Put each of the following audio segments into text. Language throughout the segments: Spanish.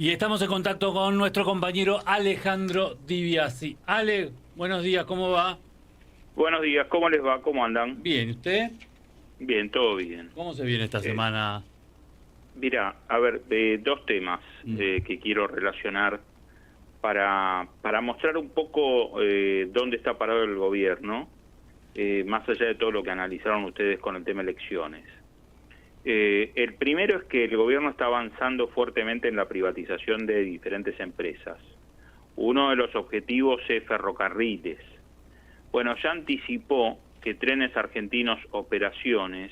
Y estamos en contacto con nuestro compañero Alejandro Di Biasi. Ale, buenos días, ¿cómo va? Buenos días, ¿cómo les va? ¿Cómo andan? Bien, ¿y usted? Bien, todo bien. ¿Cómo se viene esta semana? Mira, a ver, dos temas que quiero relacionar para mostrar un poco dónde está parado el gobierno, más allá de todo lo que analizaron ustedes con el tema elecciones. El primero es que el gobierno está avanzando fuertemente en la privatización de diferentes empresas. Uno de los objetivos es ferrocarriles. Bueno, ya anticipó que Trenes Argentinos Operaciones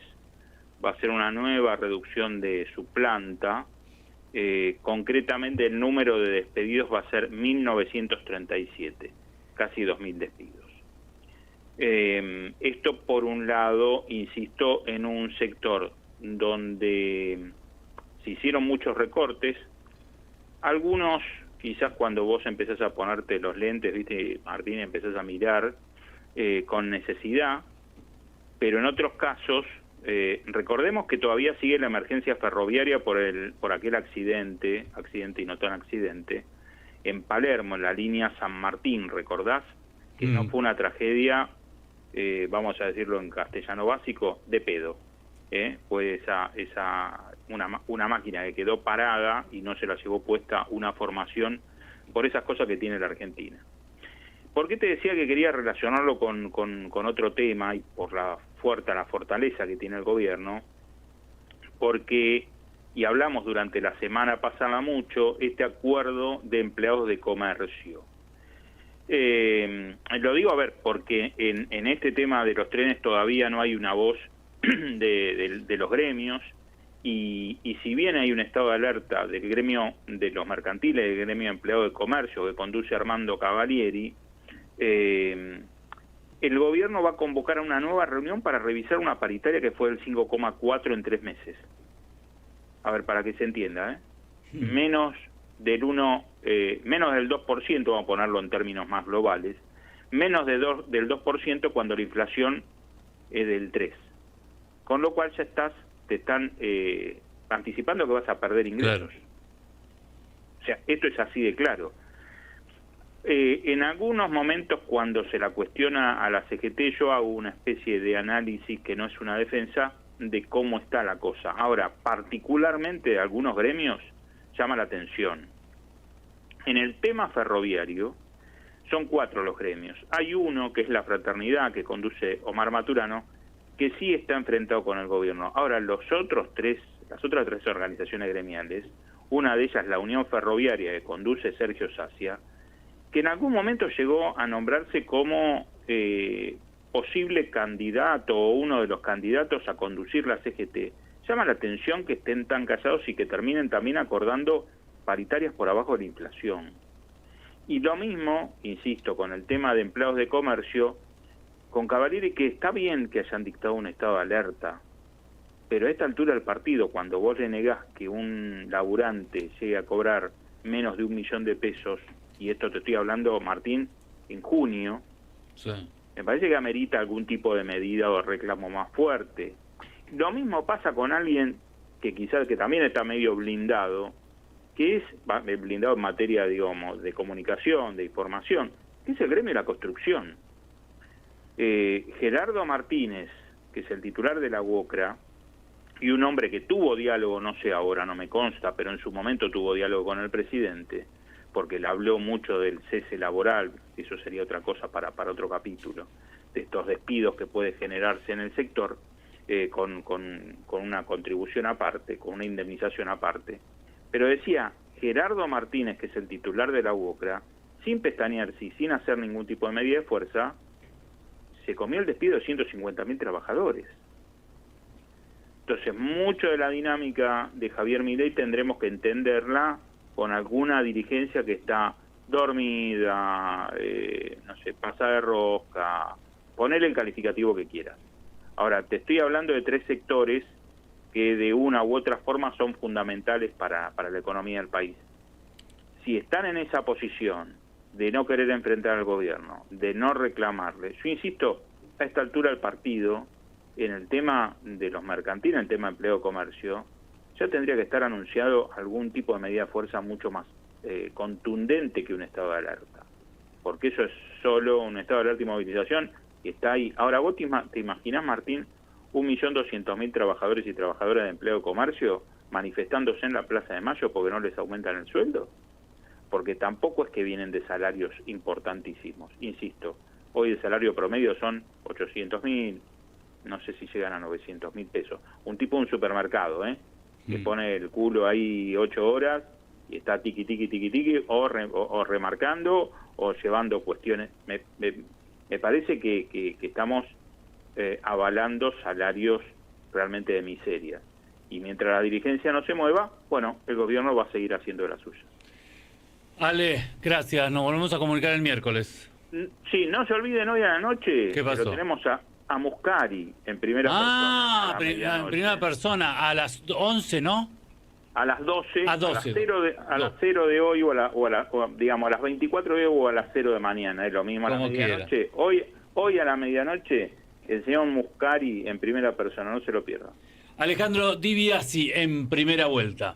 va a ser una nueva reducción de su planta. Concretamente el número de despedidos va a ser 1.937, casi 2.000 despidos. Esto por un lado, insisto, en un sector donde se hicieron muchos recortes, algunos quizás cuando vos empezás a ponerte los lentes, viste, Martín, empezás a mirar con necesidad, pero en otros casos, recordemos que todavía sigue la emergencia ferroviaria por aquel accidente y no tan accidente, en Palermo, en la línea San Martín, ¿recordás? Que no fue una tragedia, vamos a decirlo en castellano básico, de pedo. Fue una máquina que quedó parada y no se la llevó puesta una formación por esas cosas que tiene la Argentina. ¿Por qué te decía que quería relacionarlo con otro tema y por la fortaleza que tiene el gobierno? Porque, y hablamos durante la semana pasada mucho, este acuerdo de empleados de comercio. Lo digo, a ver, porque en este tema de los trenes todavía no hay una voz de los gremios, y si bien hay un estado de alerta del gremio de los mercantiles, del gremio de empleados de comercio que conduce Armando Cavalieri, el gobierno va a convocar a una nueva reunión para revisar una paritaria que fue del 5,4 en 3 meses. A ver, para que se entienda, menos del 2%, vamos a ponerlo en términos más globales, menos del 2% cuando la inflación es del 3%. Con lo cual ya te están anticipando que vas a perder ingresos. Claro. O sea, esto es así de claro. En algunos momentos cuando se la cuestiona a la CGT, yo hago una especie de análisis que no es una defensa de cómo está la cosa. Ahora, particularmente de algunos gremios, llama la atención. En el tema ferroviario, son 4 los gremios. Hay uno que es la Fraternidad, que conduce Omar Maturano, que sí está enfrentado con el gobierno. Ahora, las otras 3 organizaciones gremiales, una de ellas la Unión Ferroviaria, que conduce Sergio Sacia, que en algún momento llegó a nombrarse como posible candidato o uno de los candidatos a conducir la CGT. Llama la atención que estén tan callados y que terminen también acordando paritarias por abajo de la inflación. Y lo mismo, insisto, con el tema de empleados de comercio, con Cavalieri, que está bien que hayan dictado un estado de alerta, pero a esta altura del partido, cuando vos le negás que un laburante llegue a cobrar menos de 1 millón de pesos, y esto te estoy hablando, Martín, en junio, sí, me parece que amerita algún tipo de medida o reclamo más fuerte. Lo mismo pasa con alguien que quizás que también está medio blindado, que es blindado en materia, digamos, de comunicación, de información, que es el gremio de la construcción. Gerardo Martínez, que es el titular de la UOCRA, y un hombre que tuvo diálogo, no sé ahora, no me consta, pero en su momento tuvo diálogo con el presidente, porque le habló mucho del cese laboral, eso sería otra cosa para otro capítulo, de estos despidos que puede generarse en el sector, con una contribución aparte, con una indemnización aparte. Pero decía, Gerardo Martínez, que es el titular de la UOCRA, sin pestañearse y sin hacer ningún tipo de medida de fuerza, se comió el despido de 150.000 trabajadores. Entonces, mucho de la dinámica de Javier Milei tendremos que entenderla con alguna dirigencia que está dormida, no sé, pasada de rosca, ponele el calificativo que quieras. Ahora, te estoy hablando de 3 sectores que de una u otra forma son fundamentales para la economía del país. Si están en esa posición de no querer enfrentar al gobierno, de no reclamarle, yo insisto, a esta altura del partido, en el tema de los mercantiles, en el tema de empleo y comercio, ya tendría que estar anunciado algún tipo de medida de fuerza mucho más contundente que un estado de alerta, porque eso es solo un estado de alerta y movilización y está ahí. Ahora, ¿vos te imaginás, Martín, 1.200.000 trabajadores y trabajadoras de empleo de comercio manifestándose en la Plaza de Mayo porque no les aumentan el sueldo? Porque tampoco es que vienen de salarios importantísimos. Insisto, hoy el salario promedio son 800.000, no sé si llegan a 900.000 pesos. Un tipo de un supermercado, que pone el culo ahí 8 horas y está tiqui, tiqui, tiqui, tiqui, o remarcando o llevando cuestiones. Me parece que estamos avalando salarios realmente de miseria. Y mientras la dirigencia no se mueva, bueno, el gobierno va a seguir haciendo de la suya. Ale, gracias. Nos volvemos a comunicar el miércoles. Sí, no se olviden hoy a la noche. ¿Qué pasó? Lo tenemos a Muscari en primera persona. En primera persona, a las 11, ¿no? A las 12, a 12. A las 0 de hoy digamos a las 24 de hoy o a las 0 de mañana, es lo mismo a la medianoche. Hoy a la medianoche, el señor Muscari en primera persona, no se lo pierdan. Alejandro Di Biasi en Primera Vuelta.